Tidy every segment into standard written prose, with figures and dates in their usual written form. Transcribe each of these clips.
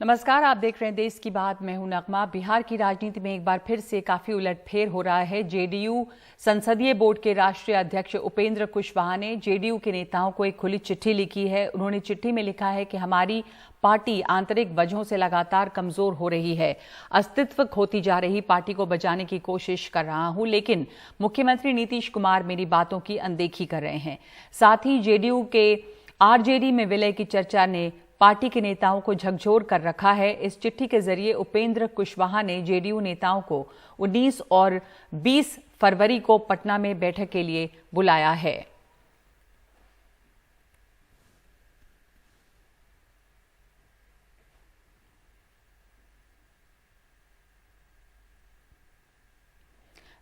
नमस्कार, आप देख रहे हैं देश की बात। मैं हूं नगमा। बिहार की राजनीति में एक बार फिर से काफी उलटफेर हो रहा है। जेडीयू संसदीय बोर्ड के राष्ट्रीय अध्यक्ष उपेंद्र कुशवाहा ने जेडीयू के नेताओं को एक खुली चिट्ठी लिखी है। उन्होंने चिट्ठी में लिखा है कि हमारी पार्टी आंतरिक वजहों से लगातार कमजोर हो रही है। अस्तित्व खोती जा रही पार्टी को बचाने की कोशिश कर रहा हूं, लेकिन मुख्यमंत्री नीतीश कुमार मेरी बातों की अनदेखी कर रहे हैं। साथ ही जेडीयू के आरजेडी में विलय की चर्चा ने पार्टी के नेताओं को झकझोर कर रखा है। इस चिट्ठी के जरिए उपेंद्र कुशवाहा ने जेडीयू नेताओं को 19 और 20 फरवरी को पटना में बैठक के लिए बुलाया है।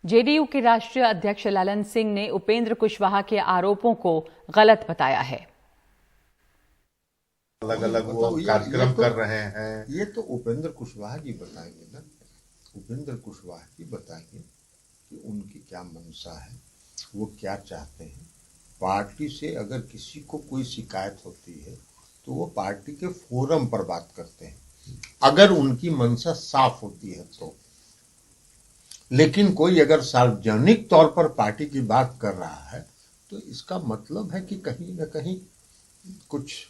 जेडीयू के राष्ट्रीय अध्यक्ष ललन सिंह ने उपेंद्र कुशवाहा के आरोपों को गलत बताया है। अलग अलग वो कार्यक्रम कर रहे हैं। ये तो उपेंद्र कुशवाहा जी बताएंगे ना। उपेंद्र कुशवाहा जी बताएंगे कि उनकी क्या मंशा है, वो क्या चाहते हैं। पार्टी से अगर किसी को कोई शिकायत होती है तो वो पार्टी के फोरम पर बात करते हैं, अगर उनकी मंशा साफ होती है तो। लेकिन कोई अगर सार्वजनिक तौर पर पार्टी की बात कर रहा है तो इसका मतलब है कि कहीं ना कहीं कुछ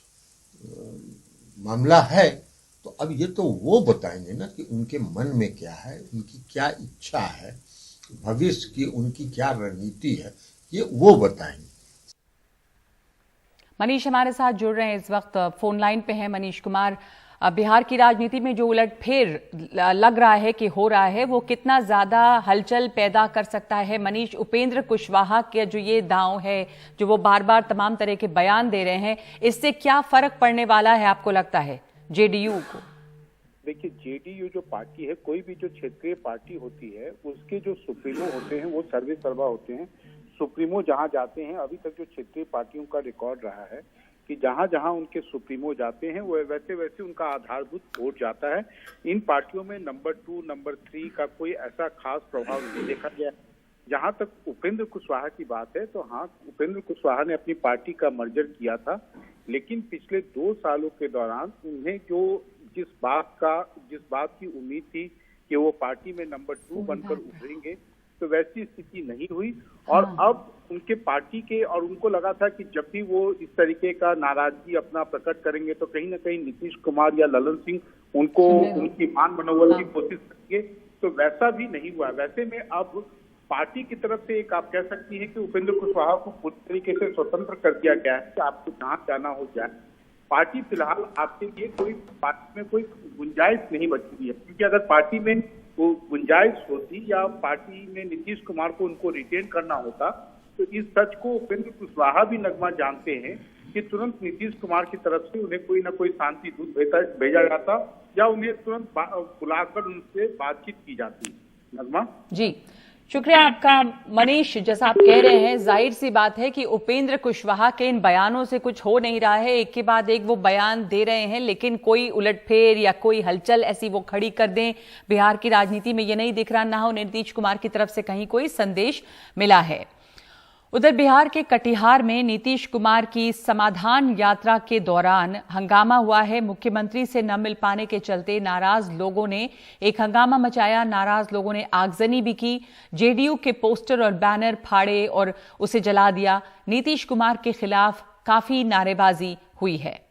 मामला है। तो अब ये तो वो बताएंगे ना कि उनके मन में क्या है, उनकी क्या इच्छा है, भविष्य की उनकी क्या रणनीति है, ये वो बताएंगे। मनीष हमारे साथ जुड़ रहे हैं, इस वक्त फोन लाइन पे हैं। मनीष कुमार, बिहार की राजनीति में जो उलटफेर लग रहा है कि हो रहा है, वो कितना ज्यादा हलचल पैदा कर सकता है? मनीष, उपेंद्र कुशवाहा के जो ये दांव है, जो वो बार बार तमाम तरह के बयान दे रहे हैं, इससे क्या फर्क पड़ने वाला है आपको लगता है जेडीयू को? देखिए, जेडीयू जो पार्टी है, कोई भी जो क्षेत्रीय पार्टी होती है, उसके जो सुप्रीमो होते हैं वो सर्वे सर्वा होते हैं। सुप्रीमो जहां जाते हैं, अभी तक जो क्षेत्रीय पार्टियों का रिकॉर्ड रहा है कि जहां जहां उनके सुप्रीमो जाते हैं वो वैसे वैसे उनका आधारभूत वोट जाता है। इन पार्टियों में नंबर 2, नंबर 3 का कोई ऐसा खास प्रभाव नहीं देखा गया। जहां तक उपेंद्र कुशवाहा की बात है, तो हाँ, उपेंद्र कुशवाहा ने अपनी पार्टी का मर्जर किया था, लेकिन पिछले 2 सालों के दौरान उन्हें जिस बात की उम्मीद थी कि वो पार्टी में नंबर 2 बनकर उभरेंगे, तो वैसी स्थिति नहीं हुई। और अब उनके पार्टी के, और उनको लगा था कि जब भी वो इस तरीके का नाराजगी अपना प्रकट करेंगे तो कहीं ना कहीं नीतीश कुमार या ललन सिंह उनको उनकी मान मनोबल की कोशिश करेंगे, तो वैसा भी नहीं हुआ। वैसे में अब पार्टी की तरफ से एक आप कह सकती हैं कि उपेंद्र कुशवाहा को पूरी तरीके से स्वतंत्र कर दिया गया है कि आपको जहाँ जाना हो जाए। पार्टी फिलहाल आपके लिए पार्टी में कोई गुंजाइश नहीं बची हुई है, क्योंकि अगर पार्टी में वो गुंजाइश होती या पार्टी में नीतीश कुमार को उनको रिटेन करना होता, तो इस सच को उपेंद्र कुशवाहा भी नगमा जानते हैं कि तुरंत नीतीश कुमार की तरफ से उन्हें कोई ना कोई शांति दूत भेजा जाता या उन्हें तुरंत बुलाकर उनसे बातचीत की जाती। नगमा जी, शुक्रिया आपका। मनीष, जैसा आप कह रहे हैं, जाहिर सी बात है कि उपेंद्र कुशवाहा के इन बयानों से कुछ हो नहीं रहा है। एक के बाद एक वो बयान दे रहे हैं, लेकिन कोई उलटफेर या कोई हलचल ऐसी वो खड़ी कर दें बिहार की राजनीति में, ये नहीं दिख रहा। ना हो नीतीश कुमार की तरफ से कहीं कोई संदेश मिला है। उधर बिहार के कटिहार में नीतीश कुमार की समाधान यात्रा के दौरान हंगामा हुआ है। मुख्यमंत्री से न मिल पाने के चलते नाराज लोगों ने एक हंगामा मचाया। नाराज लोगों ने आगजनी भी की, जेडीयू के पोस्टर और बैनर फाड़े और उसे जला दिया। नीतीश कुमार के खिलाफ काफी नारेबाजी हुई है।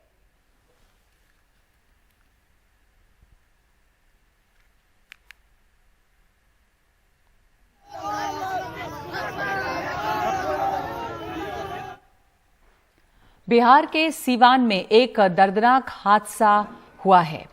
बिहार के सीवान में एक दर्दनाक हादसा हुआ है।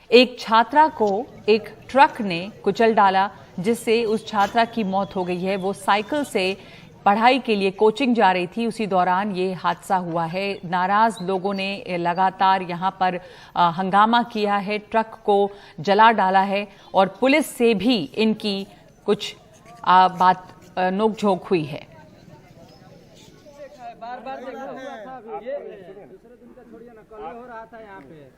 एक छात्रा को एक ट्रक ने कुचल डाला, जिससे उस छात्रा की मौत हो गई है। वो साइकिल से पढ़ाई के लिए कोचिंग जा रही थी, उसी दौरान ये हादसा हुआ है। नाराज लोगों ने लगातार यहां पर हंगामा किया है, ट्रक को जला डाला है और पुलिस से भी इनकी कुछ बात नोकझोंक हुई है। बार देखा हुआ था, ये दूसरे दिन का छोड़िए ना, कल हो रहा था यहाँ पे।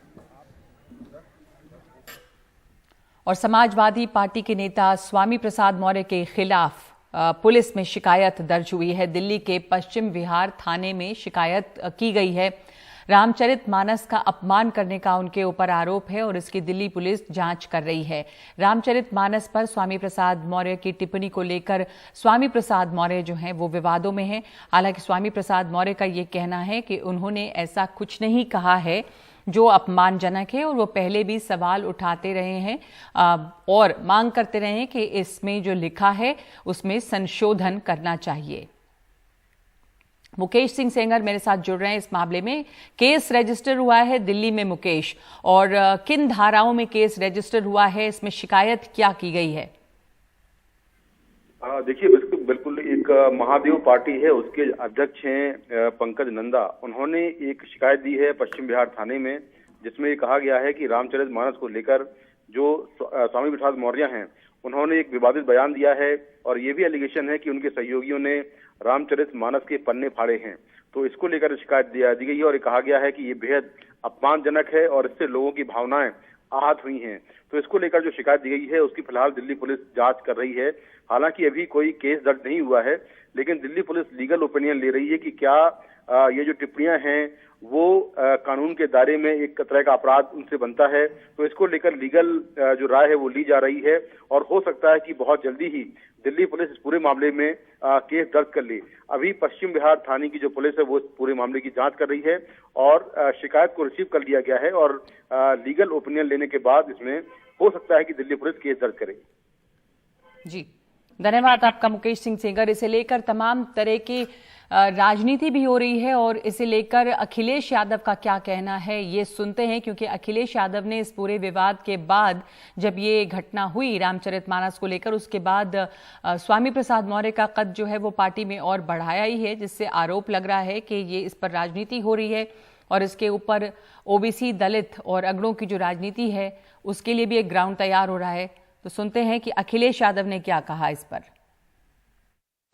और समाजवादी पार्टी के नेता स्वामी प्रसाद मौर्य के खिलाफ पुलिस में शिकायत दर्ज हुई है। दिल्ली के पश्चिम विहार थाने में शिकायत की गई है। रामचरितमानस का अपमान करने का उनके ऊपर आरोप है और इसकी दिल्ली पुलिस जांच कर रही है। रामचरितमानस पर स्वामी प्रसाद मौर्य की टिप्पणी को लेकर स्वामी प्रसाद मौर्य जो हैं वो विवादों में हैं। हालांकि स्वामी प्रसाद मौर्य का ये कहना है कि उन्होंने ऐसा कुछ नहीं कहा है जो अपमानजनक है और वो पहले भी सवाल उठाते रहे हैं और मांग करते रहे हैं कि इसमें जो लिखा है उसमें संशोधन करना चाहिए। मुकेश सिंह सेंगर मेरे साथ जुड़ रहे हैं। इस मामले में केस रजिस्टर हुआ है दिल्ली में मुकेश, और किन धाराओं में केस रजिस्टर हुआ है, इसमें शिकायत क्या की गई है? देखिए, बिल्कुल एक महादेव पार्टी है, उसके अध्यक्ष हैं पंकज नंदा। उन्होंने एक शिकायत दी है पश्चिम बिहार थाने में, जिसमें कहा गया है कि रामचरितमानस को लेकर जो स्वामी प्रसाद मौर्य हैं उन्होंने एक विवादित बयान दिया है और ये भी एलिगेशन है कि उनके सहयोगियों ने रामचरितमानस के पन्ने फाड़े हैं। तो इसको लेकर शिकायत दी गई है और कहा गया है कि ये बेहद अपमानजनक है और इससे लोगों की भावनाएं आहत हुई हैं। तो इसको लेकर जो शिकायत दी गई है उसकी फिलहाल दिल्ली पुलिस जांच कर रही है। हालांकि अभी कोई केस दर्ज नहीं हुआ है, लेकिन दिल्ली पुलिस लीगल ओपिनियन ले रही है कि क्या ये जो टिप्पणियां हैं वो कानून के दायरे में एक तरह का अपराध उनसे बनता है। तो इसको लेकर लीगल जो राय है वो ली जा रही है और हो सकता है कि बहुत जल्दी ही दिल्ली पुलिस इस पूरे मामले में केस दर्ज कर ले। अभी पश्चिम बिहार थाने की जो पुलिस है वो इस पूरे मामले की जांच कर रही है और शिकायत को रिसीव कर लिया गया है और लीगल ओपिनियन लेने के बाद इसमें हो सकता है कि दिल्ली पुलिस केस दर्ज करे। जी, धन्यवाद आपका मुकेश सिंह सेंगर। इसे लेकर तमाम तरह की राजनीति भी हो रही है और इसे लेकर अखिलेश यादव का क्या कहना है ये सुनते हैं, क्योंकि अखिलेश यादव ने इस पूरे विवाद के बाद जब ये घटना हुई रामचरितमानस को लेकर, उसके बाद स्वामी प्रसाद मौर्य का कद जो है वो पार्टी में और बढ़ाया ही है, जिससे आरोप लग रहा है कि ये इस पर राजनीति हो रही है और इसके ऊपर ओबीसी, दलित और अगड़ों की जो राजनीति है उसके लिए भी एक ग्राउंड तैयार हो रहा है। तो सुनते हैं कि अखिलेश यादव ने क्या कहा इस पर।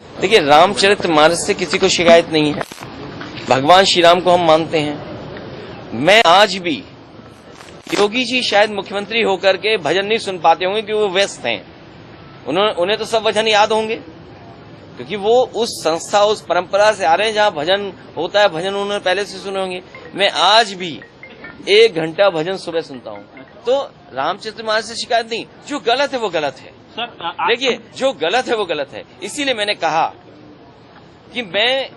देखिए, रामचरितमानस से किसी को शिकायत नहीं है। भगवान श्री राम को हम मानते हैं। मैं आज भी, योगी जी शायद मुख्यमंत्री होकर के भजन नहीं सुन पाते होंगे क्योंकि वो व्यस्त हैं। उन्हें तो सब भजन याद होंगे क्योंकि वो उस संस्था, उस परंपरा से आ रहे हैं जहां भजन होता है। भजन उन्होंने पहले से सुने होंगे। मैं आज भी 1 घंटा भजन सुबह सुनता हूं। तो रामचरितमानस से शिकायत नहीं। जो गलत है वो गलत है। देखिए, जो गलत है वो गलत है। इसीलिए मैंने कहा कि मैं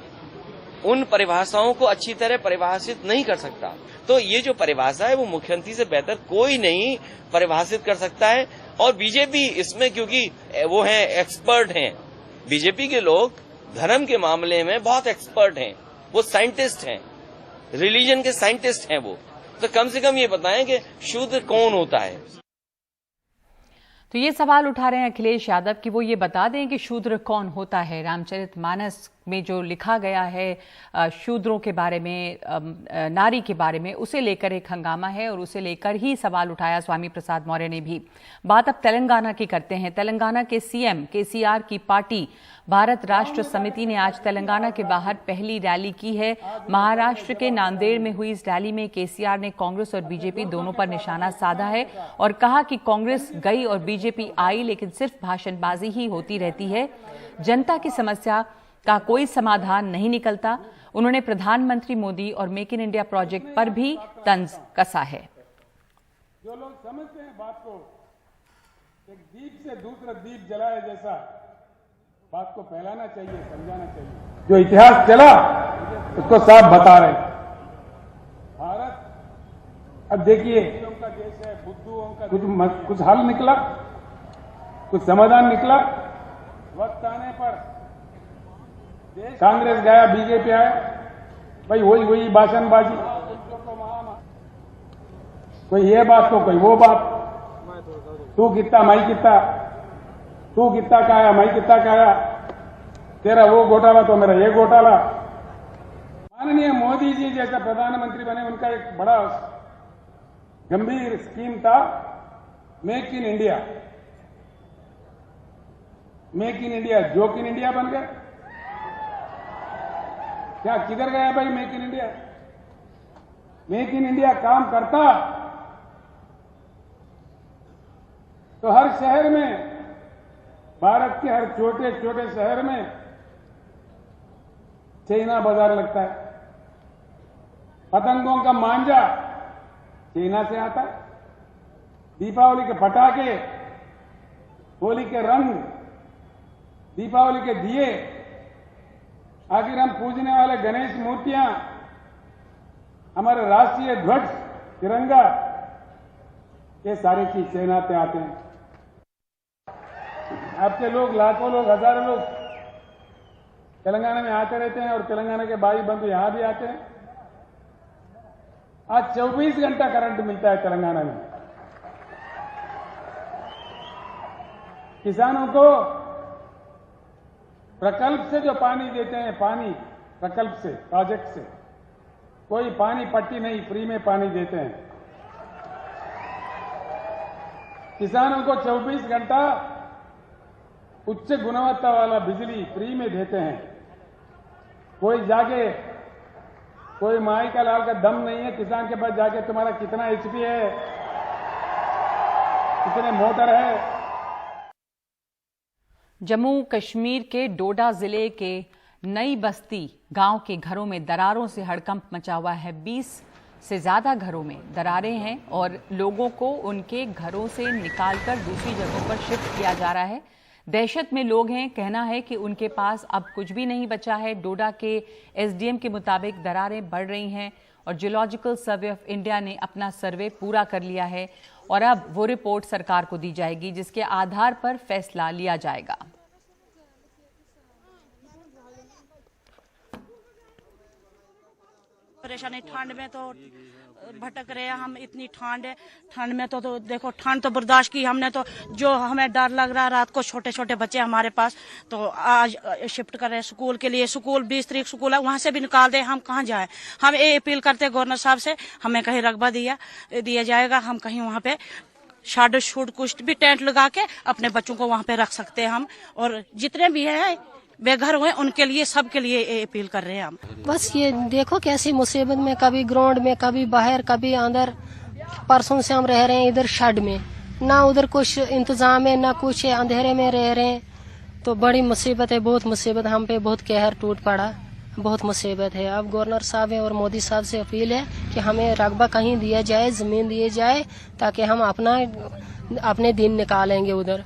उन परिभाषाओं को अच्छी तरह परिभाषित नहीं कर सकता। तो ये जो परिभाषा है वो मुख्यमंत्री से बेहतर कोई नहीं परिभाषित कर सकता है। और बीजेपी इसमें, क्योंकि वो हैं एक्सपर्ट हैं, बीजेपी के लोग धर्म के मामले में बहुत एक्सपर्ट हैं। वो साइंटिस्ट हैं, रिलीजन के साइंटिस्ट हैं वो। तो कम से कम ये बताएं कि शूद्र कौन होता है। तो ये सवाल उठा रहे हैं अखिलेश यादव कि वो ये बता दें कि शूद्र कौन होता है। रामचरितमानस में जो लिखा गया है शूद्रों के बारे में, नारी के बारे में, उसे लेकर एक हंगामा है और उसे लेकर ही सवाल उठाया स्वामी प्रसाद मौर्य ने भी। बात अब तेलंगाना की करते हैं। तेलंगाना के सीएम केसीआर की पार्टी भारत राष्ट्र समिति ने आज तेलंगाना के बाहर पहली रैली की है। महाराष्ट्र के नांदेड़ में हुई इस रैली में केसीआर ने कांग्रेस और बीजेपी दोनों पर निशाना साधा है और कहा कि कांग्रेस गई और बीजेपी आई, लेकिन सिर्फ भाषणबाजी ही होती रहती है। जनता की समस्या का कोई समाधान नहीं निकलता। उन्होंने प्रधानमंत्री मोदी और मेक इन इंडिया प्रोजेक्ट पर भी तंज कसा है। जो लोग समझते हैं बात को, एक दीप से दूसरा दीप जलाए जैसा बात को फैलाना चाहिए, समझाना चाहिए। जो इतिहास चला उसको साफ बता रहे। भारत अब देखिए का देश है, बुद्धुओं का कुछ हल निकला, कुछ समाधान निकला। वक्त आने पर कांग्रेस गया, बीजेपी आया, भाई वही भाषणबाजी, कोई ये बात तो कोई वो बात। तू कितना मैं कितना, तू कितना का आया मैं कितना का आया, तेरा वो घोटाला तो मेरा ये घोटाला। माननीय मोदी जी जैसा प्रधानमंत्री बने, उनका एक बड़ा गंभीर स्कीम था make in India. Make in India joke in India बन गया। क्या किधर गया भाई make in India? Make in India काम करता तो हर शहर में, भारत के हर छोटे छोटे शहर में चाइना बाजार लगता है, पतंगों का मांझा चाइना से आता है, दीपावली के पटाखे, होली के रंग, दीपावली के दिए, आखिर हम पूजने वाले गणेश मूर्तियां, हमारे राष्ट्रीय ध्वज तिरंगा, ये सारी चीज चाइना से आते हैं। आपके लोग, लाखों लोग, हजारों लोग तेलंगाना में आते रहते हैं और तेलंगाना के भाई बंधु यहां भी आते हैं। आज 24 घंटा करंट मिलता है तेलंगाना में। किसानों को प्रकल्प से जो पानी देते हैं, पानी प्रकल्प से, प्रोजेक्ट से, कोई पानी पट्टी नहीं, फ्री में पानी देते हैं। किसानों को 24 घंटा उच्च गुणवत्ता वाला बिजली फ्री में देते हैं। कोई जाके, कोई माई का लाल का दम नहीं है किसान के पास जाके तुम्हारा कितना एचपी है, कितने मोटर है। जम्मू कश्मीर के डोडा जिले के नई बस्ती गांव के घरों में दरारों से हड़कंप मचा हुआ है। 20 से ज्यादा घरों में दरारें हैं और लोगों को उनके घरों से निकालकर दूसरी जगहों पर शिफ्ट किया जा रहा है। दहशत में लोग हैं, कहना है कि उनके पास अब कुछ भी नहीं बचा है। डोडा के एसडीएम के मुताबिक दरारें बढ़ रही हैं और जियोलॉजिकल सर्वे ऑफ इंडिया ने अपना सर्वे पूरा कर लिया है और अब वो रिपोर्ट सरकार को दी जाएगी, जिसके आधार पर फैसला लिया जाएगा। परेशानी ठंड में तो भटक रहे हैं हम, इतनी ठंड है। ठंड में तो देखो, ठंड तो बर्दाश्त की हमने, तो जो हमें डर लग रहा है रात को, छोटे छोटे बच्चे हमारे पास, तो आज शिफ्ट कर रहे हैं स्कूल के लिए। स्कूल 20 तारीख स्कूल है, वहां से भी निकाल दे, हम कहाँ जाएं। हम ये अपील करते हैं गवर्नर साहब से, हमें कहीं रकबा दिया जाएगा, हम कहीं वहां पे शाड शूट कुछ भी टेंट लगा के अपने बच्चों को वहां पे रख सकते हैं हम। और जितने भी हैं बेघर हुए उनके लिए, सबके लिए अपील कर रहे हैं हम। बस ये देखो कैसी मुसीबत में, कभी ग्राउंड में, कभी बाहर, कभी अंदर। परसों से हम रह रहे हैं इधर शेड में, ना उधर कुछ इंतजाम है, ना कुछ है, अंधेरे में रह रहे हैं। तो बड़ी मुसीबत है, बहुत मुसीबत, हम पे बहुत कहर टूट पड़ा, बहुत मुसीबत है। अब गवर्नर साहब है और मोदी साहब से अपील है कि हमें रकबा कहीं दिया जाए, जमीन दिए जाए, ताकि हम अपने दिन निकालेंगे उधर।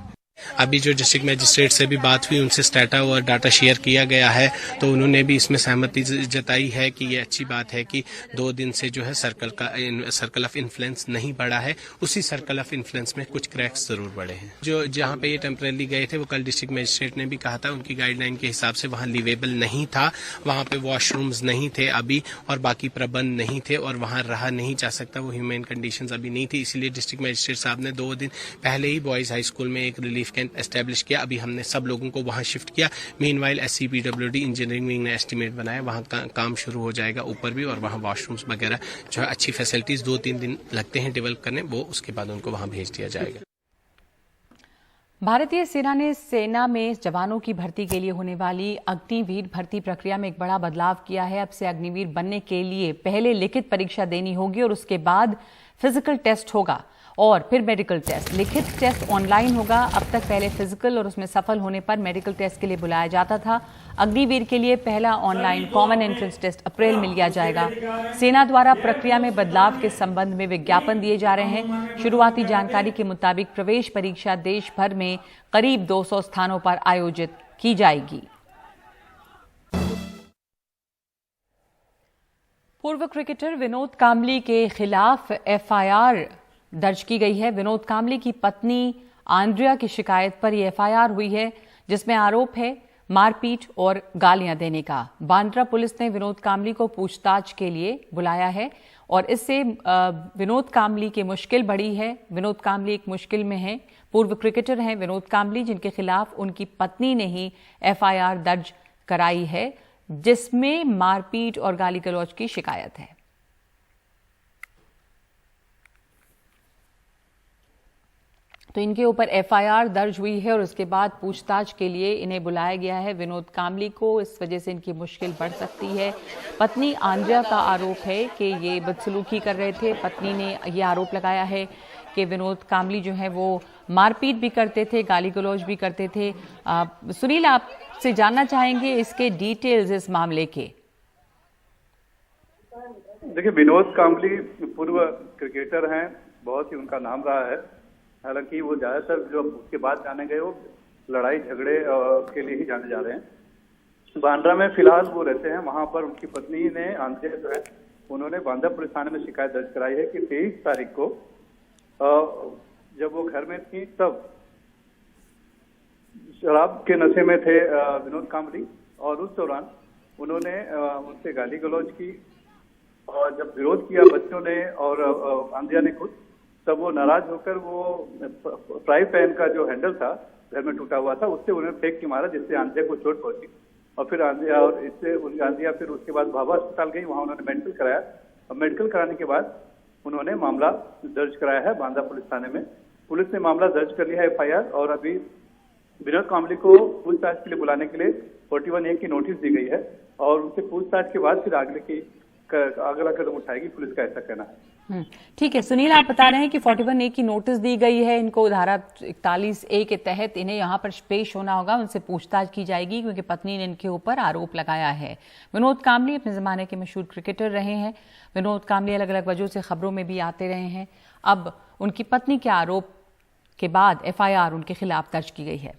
अभी जो डिस्ट्रिक्ट मजिस्ट्रेट से भी बात हुई, उनसे स्टेटा और डाटा शेयर किया गया है, तो उन्होंने भी इसमें सहमति जताई है कि ये अच्छी बात है कि 2 दिन से जो है सर्कल ऑफ इन्फ्लुएंस नहीं बढ़ा है। उसी सर्कल ऑफ इन्फ्लुएंस में कुछ क्रैक्स जरूर बढ़े हैं। जो जहां पे ये टेम्परेरी गए थे, वो कल डिस्ट्रिक्ट मजिस्ट्रेट ने भी कहा था, उनकी गाइडलाइन के हिसाब से वहां लिवेबल नहीं था, वहां पे वॉशरूम्स नहीं थे अभी, और बाकी प्रबंध नहीं थे, और वहां रहा नहीं जा सकता, वो ह्यूमन कंडीशंस अभी नहीं थी। इसलिए डिस्ट्रिक्ट मजिस्ट्रेट साहब ने 2 दिन पहले ही बॉयज हाई स्कूल में एक रिलीफ कैंप एस्टेब्लिश किया। अभी हमने सब लोगों को वहां शिफ्ट किया। मीनवाइल SCPWD इंजीनियरिंग विंग ने एस्टीमेट बनाया, वहां काम शुरू हो जाएगा ऊपर भी, और वहां वॉशरूम्स वगैरह जो है अच्छी फैसिलिटीज 2-3 दिन लगते हैं डेवलप करने, वो उसके बाद उनको वहां भेज दिया जाएगा। भारतीय सेना ने सेना में जवानों की भर्ती के लिए होने वाली अग्निवीर भर्ती प्रक्रिया में एक बड़ा बदलाव किया है। अब से अग्निवीर बनने के लिए पहले लिखित परीक्षा देनी होगी और उसके बाद फिजिकल टेस्ट होगा और फिर मेडिकल टेस्ट। लिखित टेस्ट ऑनलाइन होगा। अब तक पहले फिजिकल और उसमें सफल होने पर मेडिकल टेस्ट के लिए बुलाया जाता था। अग्निवीर के लिए पहला ऑनलाइन कॉमन एंट्रेंस टेस्ट अप्रैल में लिया जाएगा। सेना द्वारा प्रक्रिया में बदलाव के संबंध में विज्ञापन दिए जा रहे हैं। शुरुआती जानकारी के मुताबिक प्रवेश परीक्षा देश भर में करीब 200 स्थानों पर आयोजित की जाएगी। पूर्व क्रिकेटर विनोद कांबली के खिलाफ FIR दर्ज की गई है। विनोद कांबली की पत्नी आंद्रिया की शिकायत पर यह FIR हुई है, जिसमें आरोप है मारपीट और गालियां देने का। बांद्रा पुलिस ने विनोद कांबली को पूछताछ के लिए बुलाया है और इससे विनोद कांबली की मुश्किल बढ़ी है। विनोद कांबली एक मुश्किल में है। पूर्व क्रिकेटर हैं विनोद कांबली, जिनके खिलाफ उनकी पत्नी ने ही FIR दर्ज कराई है, जिसमें मारपीट और गाली गलौज की शिकायत है। तो इनके ऊपर FIR दर्ज हुई है और उसके बाद पूछताछ के लिए इन्हें बुलाया गया है विनोद कांबली को। इस वजह से इनकी मुश्किल बढ़ सकती है। पत्नी आंद्रिया का आरोप है कि ये बदसलूकी कर रहे थे। पत्नी ने ये आरोप लगाया है कि विनोद कांबली जो है वो मारपीट भी करते थे, गाली गलौज भी करते थे। सुनील, आपसे जानना चाहेंगे इसके डिटेल्स इस मामले के। देखिए, विनोद कांबली पूर्व क्रिकेटर हैं, बहुत ही उनका नाम रहा है। हालांकि वो ज्यादातर जो उसके बाद जाने गए वो लड़ाई झगड़े के लिए ही जाने जा रहे हैं। बांद्रा में फिलहाल वो रहते हैं, वहां पर उनकी पत्नी ने आंध्र जो है उन्होंने बांद्रा पुलिस थाने में शिकायत दर्ज कराई है कि 23 तारीख को जब वो घर में थी तब शराब के नशे में थे विनोद कांबली, और उस दौरान उन्होंने उनसे गाली गलौज की, और जब विरोध किया बच्चों ने और आंधिया ने खुद, तब वो नाराज होकर वो फ्राई पैन का जो हैंडल था घर में टूटा हुआ था उससे उन्हें फेंक के मारा, जिससे आंधिया को चोट पहुंची। और फिर आंधिया और इससे आंधिया फिर उसके बाद भाभा अस्पताल गई, वहां उन्होंने मेडिकल कराया, और मेडिकल कराने के बाद उन्होंने मामला दर्ज कराया है बांदा पुलिस थाने में। पुलिस ने मामला दर्ज कर लिया है FIR, और अभी विनोद कांबली को पूछताछ के लिए बुलाने के लिए 41A की नोटिस दी गई है, और उनसे पूछताछ के बाद फिर अगला कदम उठाएगी पुलिस का, ऐसा कहना है। ठीक है सुनील, आप बता रहे हैं कि 41A की नोटिस दी गई है, इनको धारा 41A के तहत इन्हें यहाँ पर पेश होना होगा, उनसे पूछताछ की जाएगी क्योंकि पत्नी ने इनके ऊपर आरोप लगाया है। विनोद कांबली अपने जमाने के मशहूर क्रिकेटर रहे हैं। विनोद कांबली अलग अलग वजहों से खबरों में भी आते रहे हैं। अब उनकी पत्नी के आरोप के बाद FIR उनके खिलाफ दर्ज की गई है।